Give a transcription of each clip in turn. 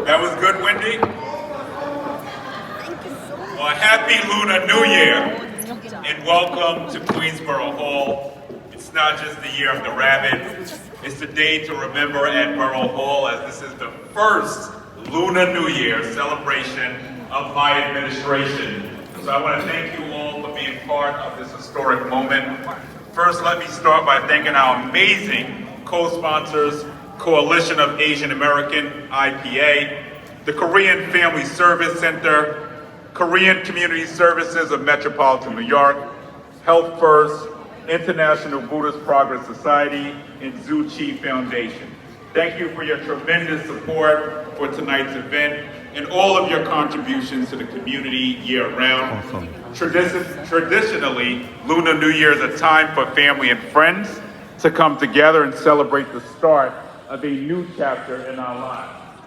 That was good, Wendy? Well, happy Lunar New Year, and welcome to Queensborough Hall. It's not just the year of the rabbit, it's the day to remember at Borough Hall, as this is the first Lunar New Year celebration of my administration. So I want to thank you all for being part of this historic moment. First, let me start by thanking our amazing co-sponsors, Coalition of Asian American, IPA, the Korean Family Service Center, Korean Community Services of Metropolitan New York, Health First, International Buddhist Progress Society, and Zhu Chi Foundation. Thank you for your tremendous support for tonight's event and all of your contributions to the community year-round. Awesome. Traditionally, Lunar New Year is a time for family and friends to come together and celebrate the start of a new chapter in our lives.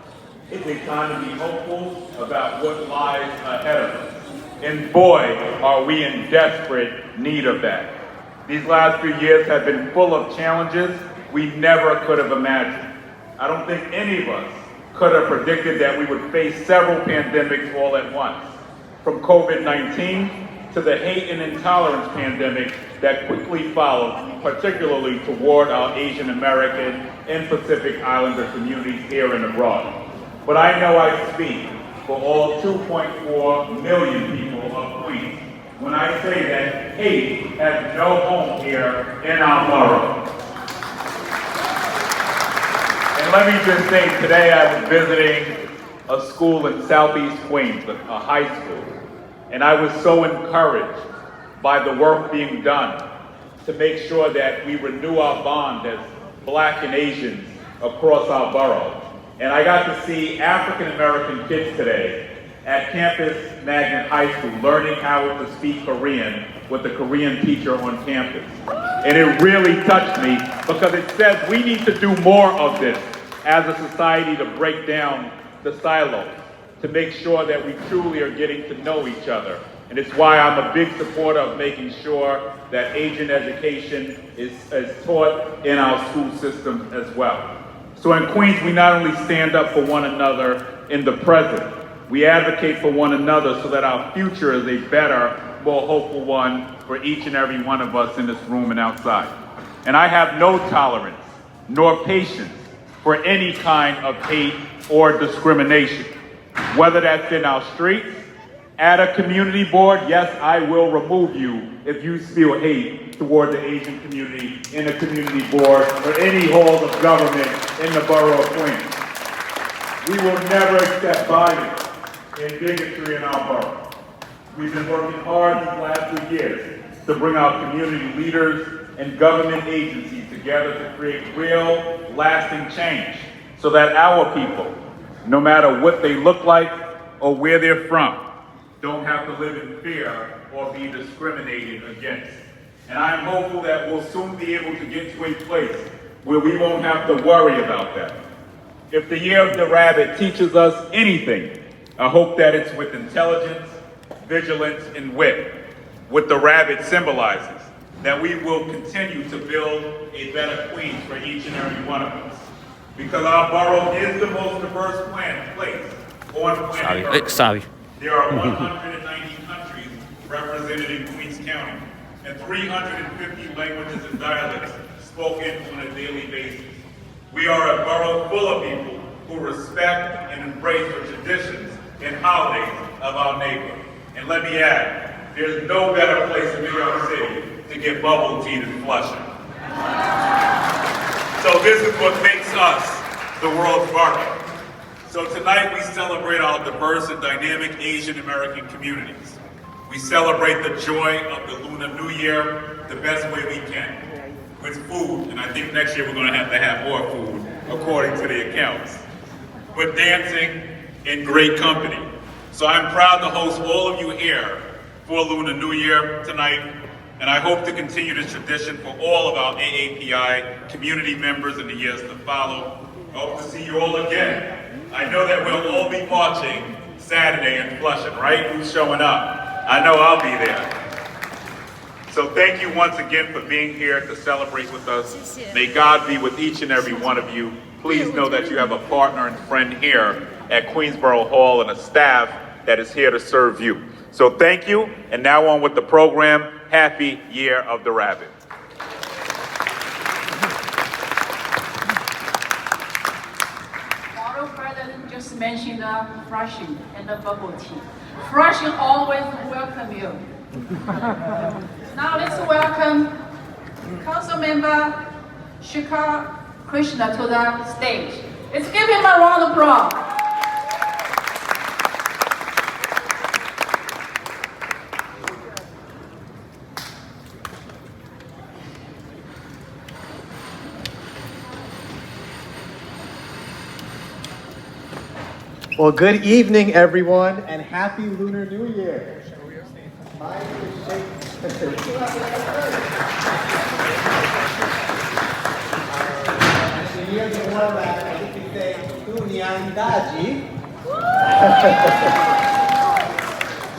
It's a time to be hopeful about what lies ahead of us. And boy, are we in desperate need of that. These last few years have been full of challenges we never could have imagined. I don't think any of us could have predicted that we would face several pandemics all at once, from COVID-19 to the hate and intolerance pandemic that quickly followed, particularly toward our Asian American and Pacific Islander communities here and abroad. But I know I speak for all 2.4 million people of Queens when I say that hate has no home here in our borough. And let me just say, today I was visiting a school in Southeast Queens, a high school, and I was so encouraged by the work being done to make sure that we renew our bond as Black and Asians across our borough. And I got to see African American kids today at Campus Magnet High School learning how to speak Korean with a Korean teacher on campus. And it really touched me because it says we need to do more of this as a society to break down the silos, to make sure that we truly are getting to know each other. And it's why I'm a big supporter of making sure that Asian education is taught in our school systems as well. So in Queens, we not only stand up for one another in the present, we advocate for one another so that our future is a better, more hopeful one for each and every one of us in this room and outside. And I have no tolerance nor patience for any kind of hate or discrimination, whether that's in our streets, at a community board. Yes, I will remove you if you spew hate toward the Asian community in a community board or any halls of government in the borough of Queens. We will never accept violence and bigotry in our borough. We've been working hard these last 2 years to bring our community leaders and government agencies together to create real, lasting change so that our people, no matter what they look like or where they're from, don't have to live in fear or be discriminated against. And I'm hopeful that we'll soon be able to get to a place where we won't have to worry about that. If the year of the rabbit teaches us anything, I hope that it's with intelligence, vigilance, and wit, what the rabbit symbolizes, that we will continue to build a better Queens for each and every one of us. Because our borough is the most diverse place on planet Earth. There are 190 countries represented in Queens County and 350 languages and dialects spoken on a daily basis. We are a borough full of people who respect and embrace the traditions and holidays of our neighbor. And let me add, there's no better place in New York City to get bubble tea than Flushing. So this is what makes us the world's borough. So tonight we celebrate our diverse and dynamic Asian American communities. We celebrate the joy of the Lunar New Year the best way we can, with food, and I think next year we're going to have more food, according to the accounts, with dancing and great company. So I'm proud to host all of you here for Lunar New Year tonight, and I hope to continue this tradition for all of our AAPI community members in the years to follow. I hope to see you all again. I know that we'll all be marching Saturday in Flushing, right? Who's showing up? I know I'll be there. So thank you once again for being here to celebrate with us. May God be with each and every one of you. Please know that you have a partner and friend here at Queensborough Hall and a staff that is here to serve you. So thank you, and now on with the program. Happy Year of the Rabbit. Our president just mentioned flushing and the bubble tea. Flushing always welcome you. Now let's welcome Council Member Shikhar Krishna to the stage. Let's give him a round of applause. Well, good evening, everyone, and happy Lunar New Year. My name is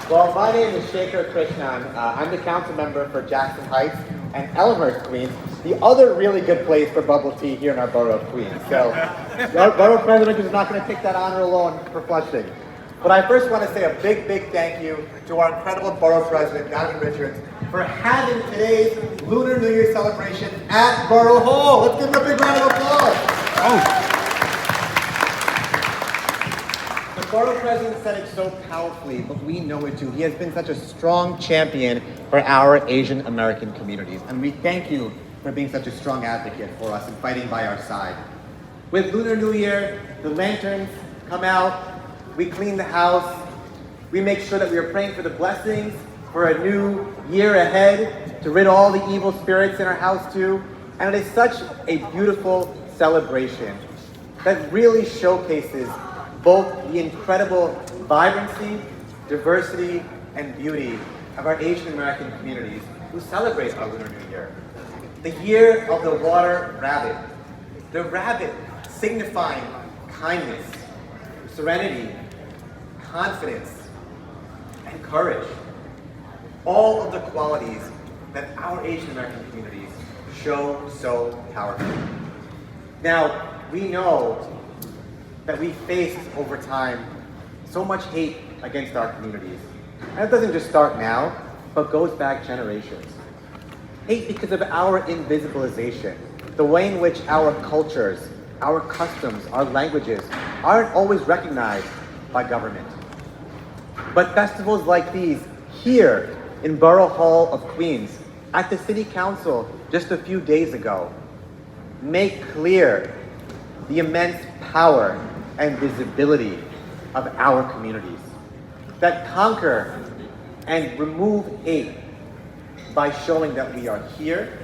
Well, my name is Shekhar Krishnan. I'm the council member for Jackson Heights and Elmhurst, Queens, the other really good place for bubble tea here in our borough of Queens. So, our borough president is not going to take that honor alone for Flushing. But I first want to say a big, big thank you to our incredible borough president, Donovan Richards, for having today's Lunar New Year celebration at Borough Hall. Let's give him a big round of applause. The borough president said it so powerfully, but we know it too. He has been such a strong champion for our Asian American communities, and we thank you for being such a strong advocate for us and fighting by our side. With Lunar New Year, the lanterns come out, we clean the house, we make sure that we are praying for the blessings for a new year ahead, to rid all the evil spirits in our house too, and it is such a beautiful celebration that really showcases both the incredible vibrancy, diversity, and beauty of our Asian American communities who celebrate our Lunar New Year. The year of the water rabbit. The rabbit signifying kindness, serenity, confidence, and courage. All of the qualities that our Asian American communities show so powerfully. Now, we know that we face over time so much hate against our communities. And it doesn't just start now, but goes back generations. Hate because of our invisibilization, the way in which our cultures, our customs, our languages aren't always recognized by government. But festivals like these, here in Borough Hall of Queens, at the City Council just a few days ago, make clear the immense power and visibility of our communities, that conquer and remove hate by showing that we are here,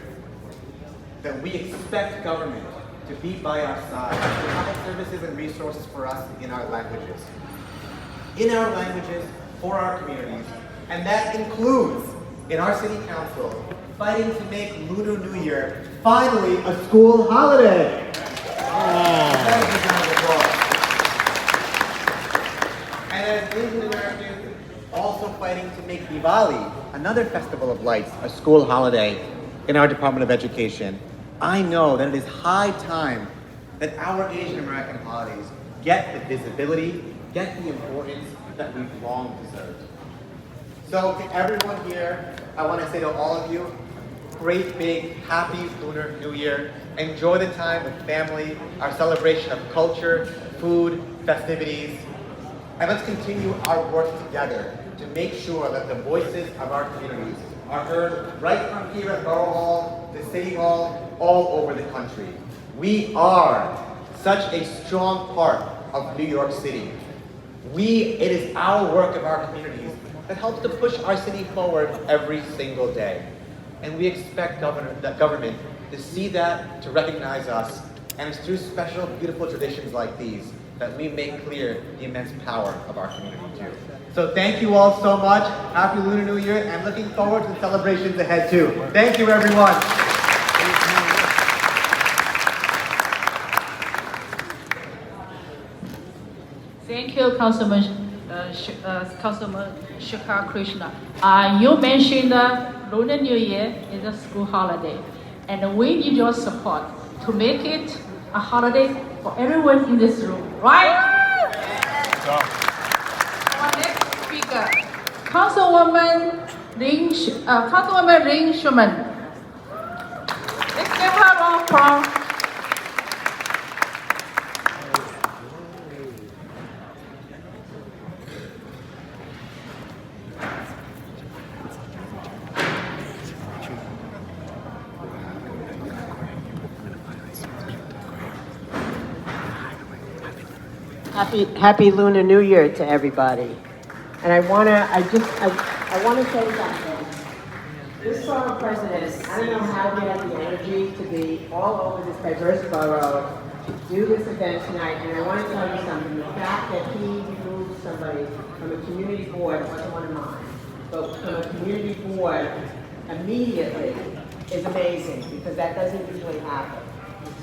that we expect government to be by our side, to provide services and resources for us in our languages. In our languages, for our communities, and that includes, in our City Council, fighting to make Lunar New Year finally a school holiday. And as Asian Americans, also fighting to make Diwali, another festival of lights, a school holiday in our Department of Education. I know that it is high time that our Asian American holidays get the visibility, get the importance that we've long deserved. So to everyone here, I want to say to all of you, great big happy Lunar New Year. Enjoy the time with family, our celebration of culture, food, festivities, and let's continue our work together to make sure that the voices of our communities are heard right from here at Borough Hall to City Hall, all over the country. We are such a strong part of New York City. It is our work of our communities that helps to push our city forward every single day. And we expect government to see that, to recognize us, and it's through special, beautiful traditions like these that we make clear the immense power of our community too. So thank you all so much. Happy Lunar New Year, and looking forward to the celebrations ahead too. Thank you, everyone. Thank you, Councilman Shikhar Krishna. You mentioned Lunar New Year is a school holiday, and we need your support to make it a holiday for everyone in this room, right? Councilwoman Lynn Schumann. Let's give her a round of applause. Happy Lunar New Year to everybody. And I wanna say something. This borough president, I don't know how he had the energy to be all over this diverse borough, to do this event tonight, and I wanna tell you something. The fact that he removed somebody from a community board, it wasn't one of mine, but from a community board immediately is amazing, because that doesn't usually happen.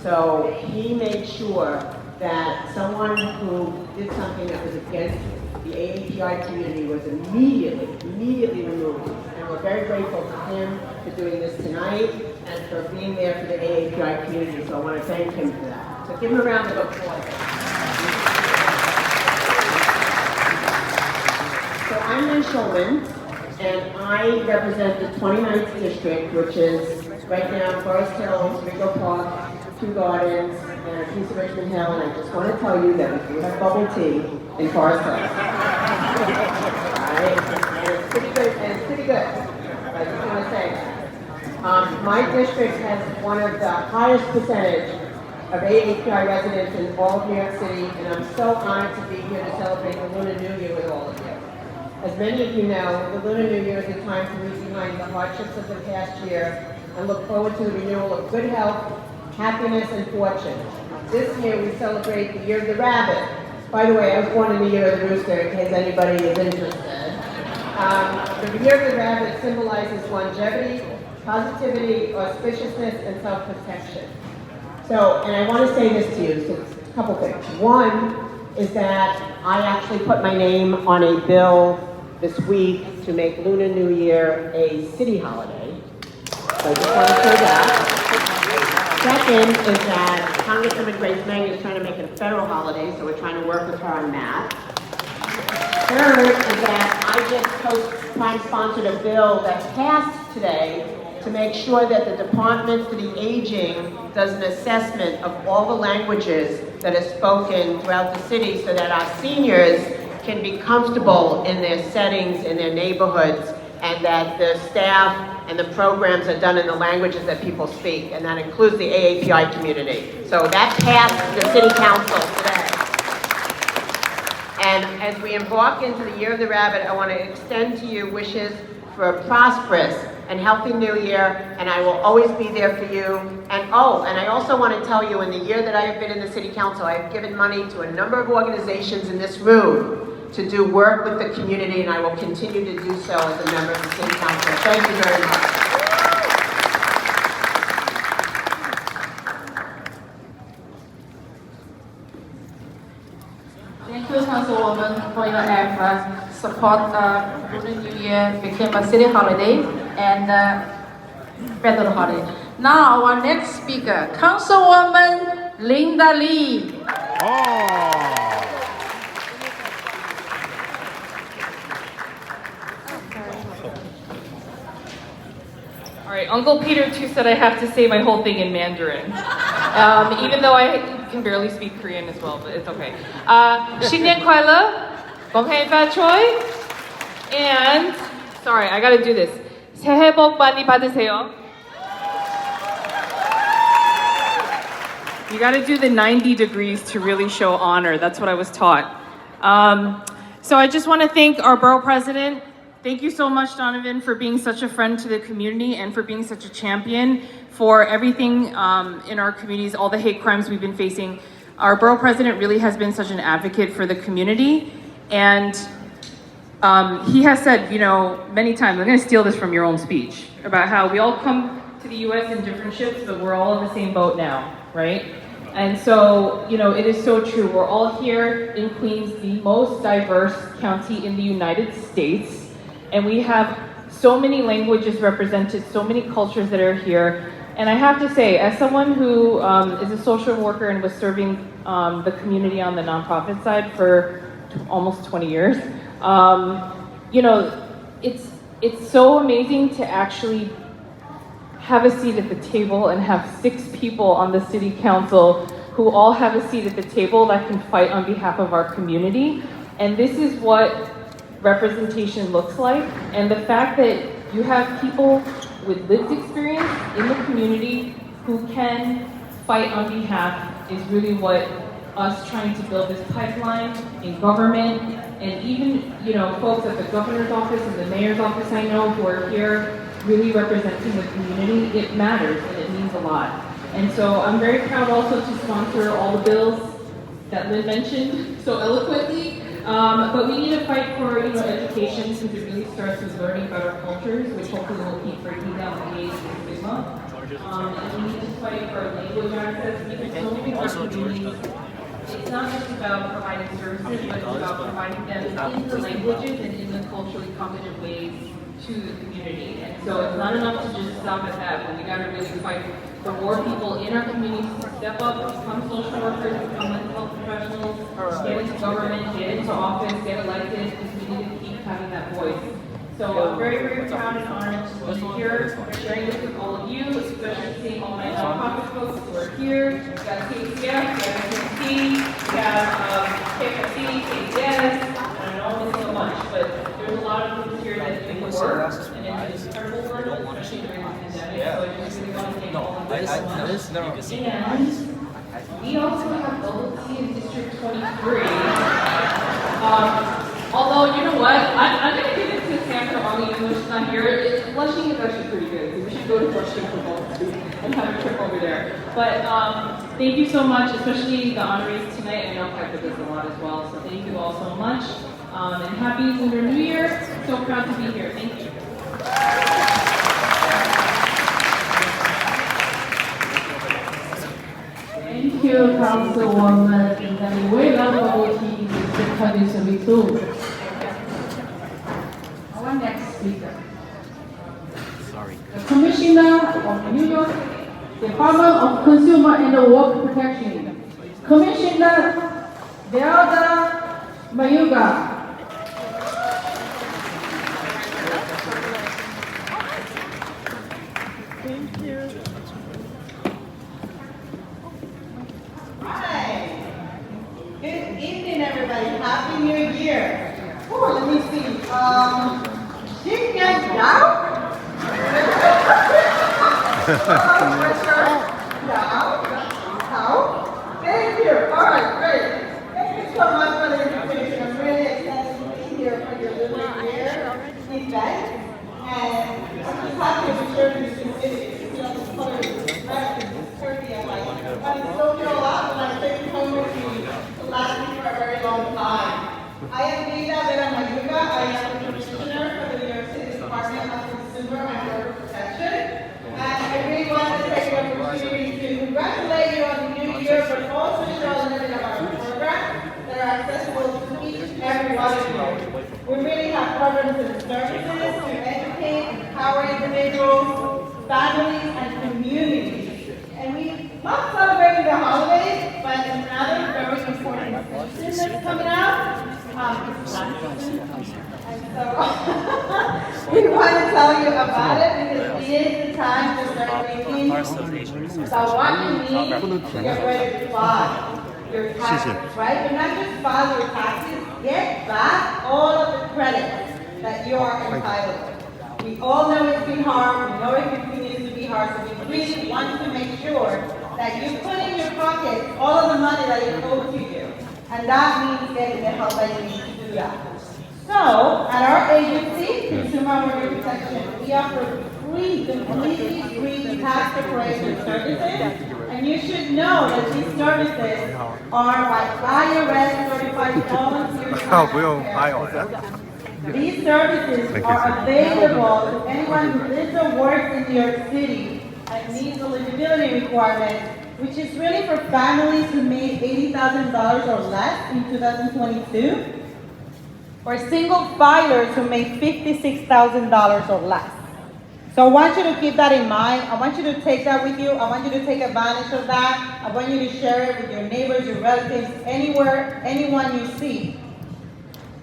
So he made sure that someone who did something that was against the AAPI community was immediately removed. And we're very grateful to him for doing this tonight and for being there for the AAPI community. So I want to thank him for that. So give him a round of applause. So I'm Lynn Schulman, and I represent the 29th district, which is right now Forest Hills, Rico Park, Kew Gardens, and a piece of Richmond Hill, and I just want to tell you that we do have bubble tea in Forest Hills. Alright? And it's pretty good, I just want to say that. My district has one of the highest percentage of AAPI residents in all of New York City, and I'm so honored to be here to celebrate the Lunar New Year with all of you. As many of you know, the Lunar New Year is a time to leave behind the hardships of the past year and look forward to the renewal of good health, happiness, and fortune. This year we celebrate the Year of the Rabbit. By the way, I was born in the Year of the Rooster, in case anybody is interested. The Year of the Rabbit symbolizes longevity, positivity, auspiciousness, and self-protection. So, and I want to say this to you, so a couple things. One is that I actually put my name on a bill this week to make Lunar New Year a city holiday. So I just want to say that. Second is that Congresswoman Grace Meng is trying to make it a federal holiday, so we're trying to work with her on that. Third is that I just co-prime sponsored a bill that passed today to make sure that the Department for the Aging does an assessment of all the languages that are spoken throughout the city so that our seniors can be comfortable in their settings, in their neighborhoods, and that the staff and the programs are done in the languages that people speak, and that includes the AAPI community. So that passed the City Council today. And as we embark into the Year of the Rabbit, I want to extend to you wishes for a prosperous and healthy new year, and I will always be there for you. And I also want to tell you, in the year that I have been in the City Council, I have given money to a number of organizations in this room to do work with the community, and I will continue to do so as a member of the City Council. Thank you very much. Thank you, Councilwoman, for your effort. Support Lunar New Year became a city holiday and federal holiday. Now, our next speaker, Councilwoman Linda Lee. All right, Uncle Peter too said I have to say my whole thing in Mandarin, even though I can barely speak Korean as well, but it's okay. 新年快乐,恭喜发财, and sorry, I gotta do this. 새해 복 많이 받으세요. You gotta do the 90 degrees to really show honor. That's what I was taught. So I just want to thank our borough president. Thank you so much, Donovan, for being such a friend to the community and for being such a champion for everything in our communities, all the hate crimes we've been facing. Our borough president really has been such an advocate for the community, and he has said, many times, I'm going to steal this from your own speech, about how we all come to the US in different ships, but we're all in the same boat now, right? And so, it is so true. We're all here in Queens, the most diverse county in the United States. And we have so many languages represented, so many cultures that are here. And I have to say, as someone who is a social worker and was serving the community on the nonprofit side for almost 20 years, it's so amazing to actually have a seat at the table and have 6 people on the city council who all have a seat at the table that can fight on behalf of our community. And this is what representation looks like. And the fact that you have people with lived experience in the community who can fight on behalf is really what us trying to build this pipeline in government, and even, folks at the governor's office and the mayor's office I know who are here really representing the community, it matters and it means a lot. And so I'm very proud also to sponsor all the bills that Lynn mentioned so eloquently. But we need to fight for education, because it really starts with learning about our cultures, which hopefully will keep breaking down the age and stigma. And we need to fight for language access, because so many of our communities, it's not just about providing services, but it's about providing them in the languages and in the culturally competent ways to the community. And so it's not enough to just stop at that, but we got to really fight for more people in our communities to step up, become social workers, become mental health professionals, get into government, get into office, get elected, because we need to keep having that voice. So I'm very, very proud and honored to be here, sharing this with all of you, especially seeing all my nonprofit folks who are here. We got KCF, we got KC, we got KFC, KCS, I don't know so much, but there's a lot of groups here that do the work, and it's incredible work, especially during the pandemic, so I just really want to thank all of you so much. And we also have bubble tea in District 23. Although, you know what, I'm going to give it to Sandra Ollie, even though she's not here. Flushing is actually pretty good. We should go to Flushing for bubble tea and have a trip over there. But thank you so much, especially the honorees tonight. I know Piper does a lot as well, so thank you all so much. And happy Lunar New Year. So proud to be here. Thank you. Thank you, Councilwoman Daniela Boboti, District 22. Our next speaker. The Commissioner of New York Department of Consumer and Worker Protection, Commissioner Delda Mayuga. Thank you. Hi. Good evening, everybody. Happy New Year. Oh, let me see. Thank you. All right, great. Thank you so much for the invitation. I'm really excited to be here for your Lunar New Year event. And I'm just happy to be sharing this community. You know, the color is red and turkey. I'm like, I'm so feel a lot when I take it home with me to last me for a very long time. I am Delda Mayuga. I am the Commissioner for the New York City Department of Consumer and Worker Protection. And I really want to take the opportunity to congratulate you on the new year, but also show a little bit of our programs that are accessible to each and every one of you. We really have programs and services to educate, empower individuals, families, and communities. And we love celebrating the holidays, but another very important season that's coming up is Black season. And so we want to tell you about it because it is the time to start thinking about what you need to get ready to file your taxes, right? But not just file your taxes, get back all of the credits that you are entitled to. We all know it's been hard, we know it continues to be hard, so we really want to make sure that you put in your pocket all of the money that is owed to you. And that means getting the help that you need to do that. So, at our agency, Consumer and Worker Protection, we offer free, completely free tax preparation services. And you should know that these services are by IRS certified volunteer tax preparers. These services are available to anyone who lives or works in New York City and meets eligibility requirements, which is really for families who made $80,000 or less in 2022, or single filers who made $56,000 or less. So I want you to keep that in mind. I want you to take that with you. I want you to take advantage of that. I want you to share it with your neighbors, your relatives, anywhere, anyone you see.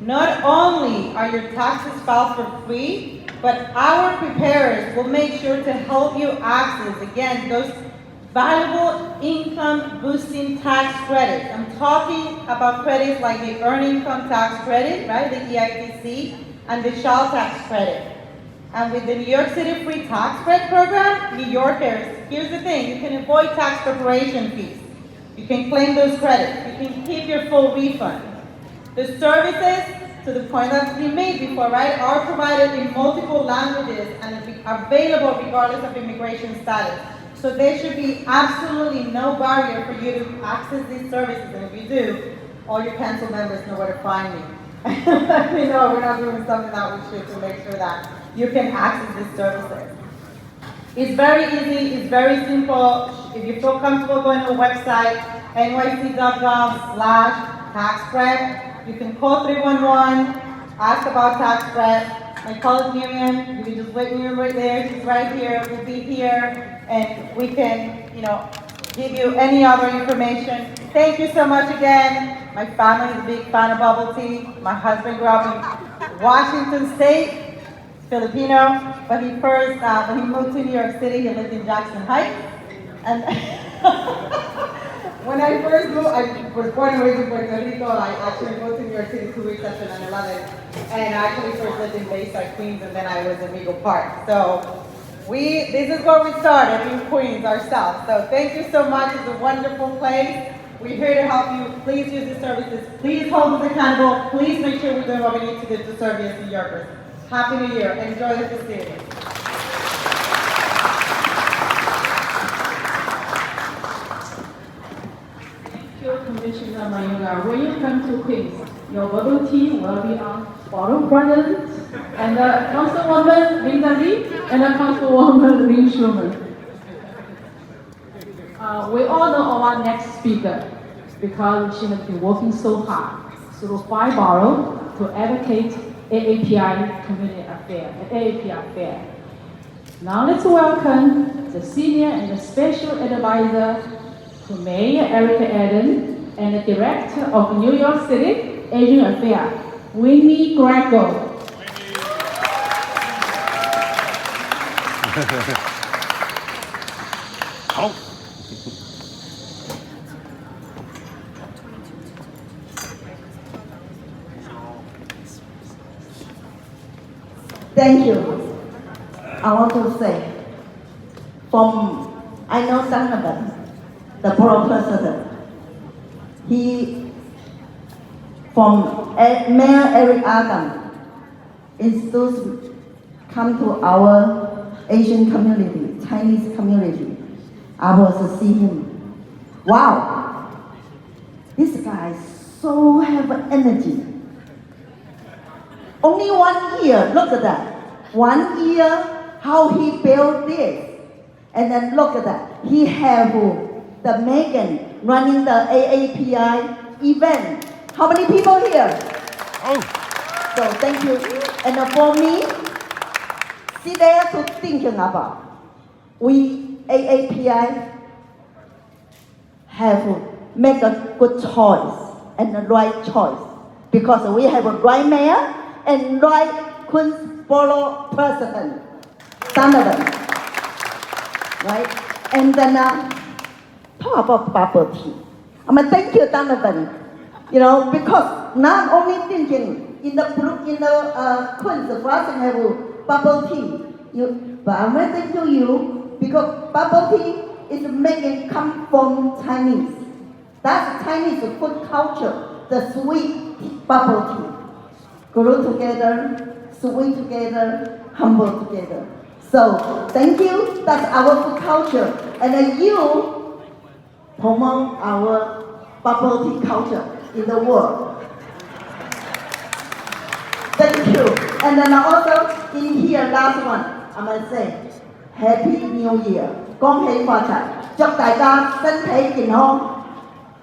Not only are your taxes filed for free, but our preparers will make sure to help you access, again, those valuable income boosting tax credits. I'm talking about credits like the earned income tax credit, right, the EITC, and the child tax credit. And with the New York City Free Tax Credit Program, New Yorkers, here's the thing, you can avoid tax preparation fees. You can claim those credits. You can keep your full refund. The services, to the point that's been made before, right, are provided in multiple languages and available regardless of immigration status. So there should be absolutely no barrier for you to access these services. And if you do, all your council members know where to find me. Let me know we're not doing something that we should to make sure that you can access these services. It's very easy, it's very simple. If you feel comfortable going to the website, nyc.gov/tax prep. You can call 311, ask about tax prep. My colleague Miriam, you can just wait Miriam right there, she's right here, we'll be here, and we can, give you any other information. Thank you so much again. My family is a big fan of bubble tea. My husband grew up in Washington State, Filipino, but when he moved to New York City, he lived in Jackson Heights. And when I first moved, I was born and raised in Puerto Rico. I actually moved to New York City 2 weeks after 9/11, and I actually first lived in Bayside, Queens, and then I was in Eagle Park. So this is where we started, in Queens ourselves. So thank you so much. It's a wonderful place. We're here to help you. Please use the services. Please hold us accountable. Please make sure we're doing what we need to do to serve you as New Yorkers. Happy New Year. Enjoy the festivities. Commissioner Mayunga, when you come to Queens, your bubble tea will be on bottom present, and Councilwoman Linda Lee and Councilwoman Lynn Schumann. We all know our next speaker because she has been working so hard through 5 boroughs to advocate AAPI community affair, AAPI affair. Now let's welcome the senior and the special advisor to Mayor Erica Eden and the Director of New York City Asian Affairs, Winnie Greco. Thank you. I want to say, I know Donovan, the borough president. He, from Mayor Eric Adam, come to our Asian community, Chinese community. I was to see him. Wow, this guy so have energy. Only 1 year, look at that. 1 year, how he built this. And then look at that. He have the Megan running the AAPI event. How many people here? Oh. So thank you. And for me, sit there to thinking about. We AAPI have to make a good choice and the right choice because we have a right mayor and right Queensboro president, Donovan, right? And then talk about bubble tea. Thank you, Donovan. Because not only thinking in the Queens, for us to have bubble tea, but I'm thank you because bubble tea is making come from Chinese. That's Chinese food culture, the sweet bubble tea. Grow together, sweet together, humble together. So thank you. That's our food culture, and then you promote our bubble tea culture in the world. Thank you. And then also in here, last one, I'm gonna say Happy New Year， 恭喜發財，祝大家身體健康，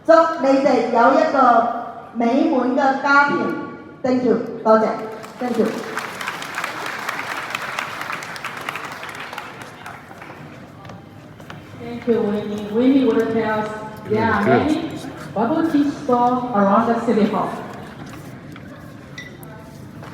祝你哋有一個美滿嘅家庭。Thank you， 多謝 ，Thank you。Thank you, Winnie. Winnie will tell us there are many bubble tea stores around the city hall.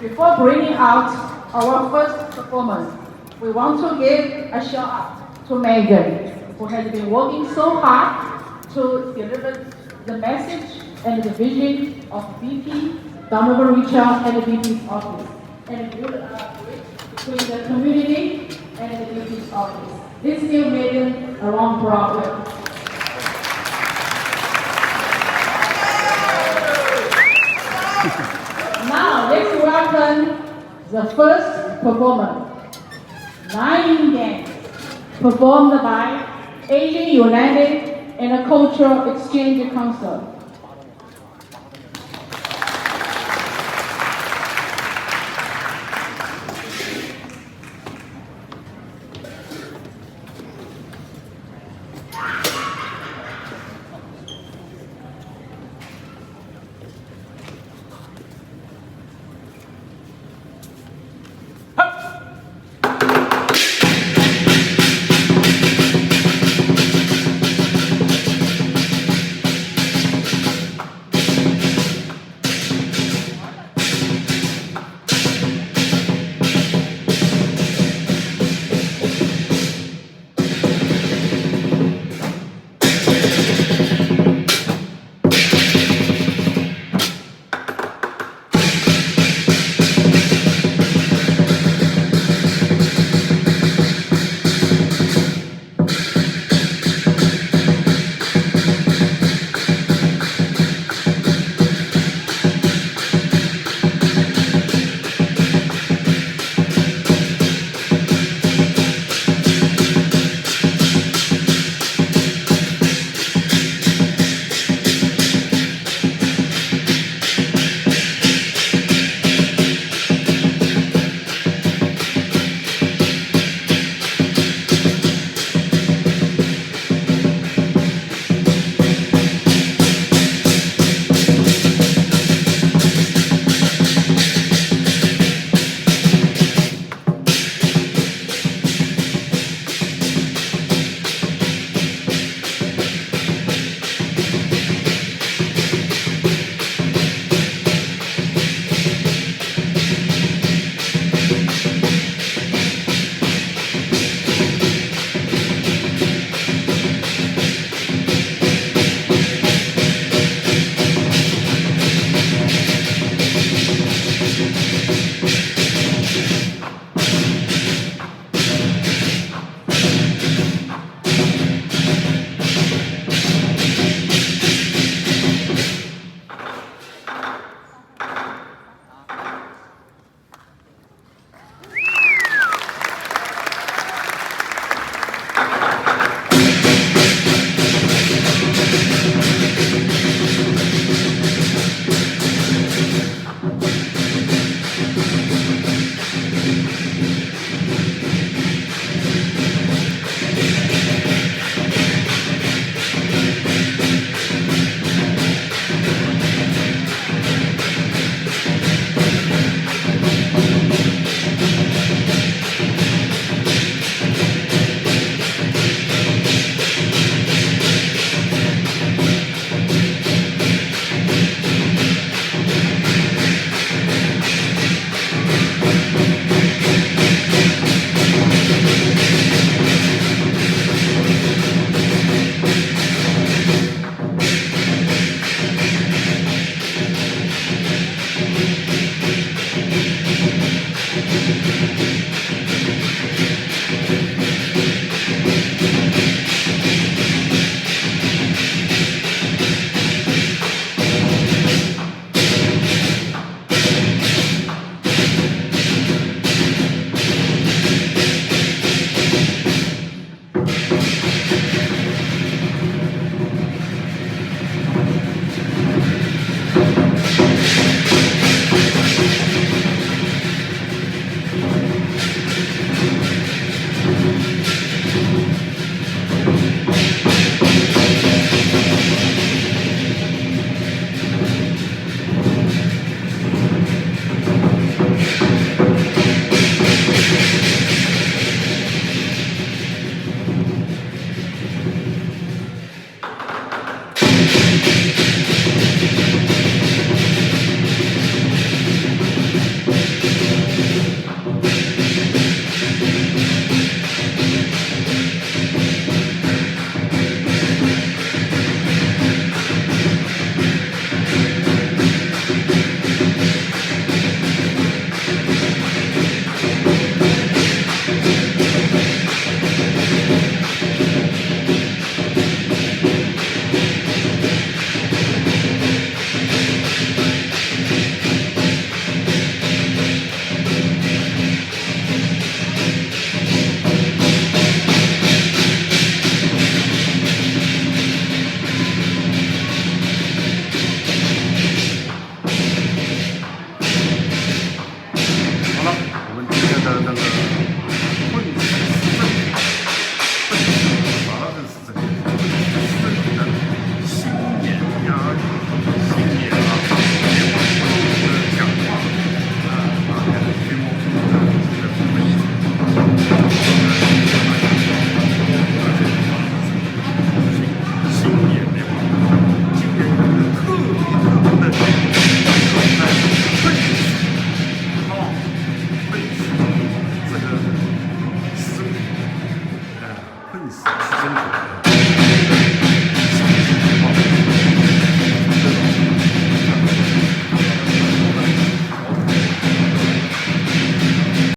Before bringing out our first performance, we want to give a shout out to Megan, who has been working so hard to deliver the message and the vision of VP, Donovan Richard, and the VP's office, and build a bridge between the community and the VP's office. Let's give Megan a round of applause. Now, let's welcome the first performer. 9 games performed by Asian United and Cultural Exchange Council.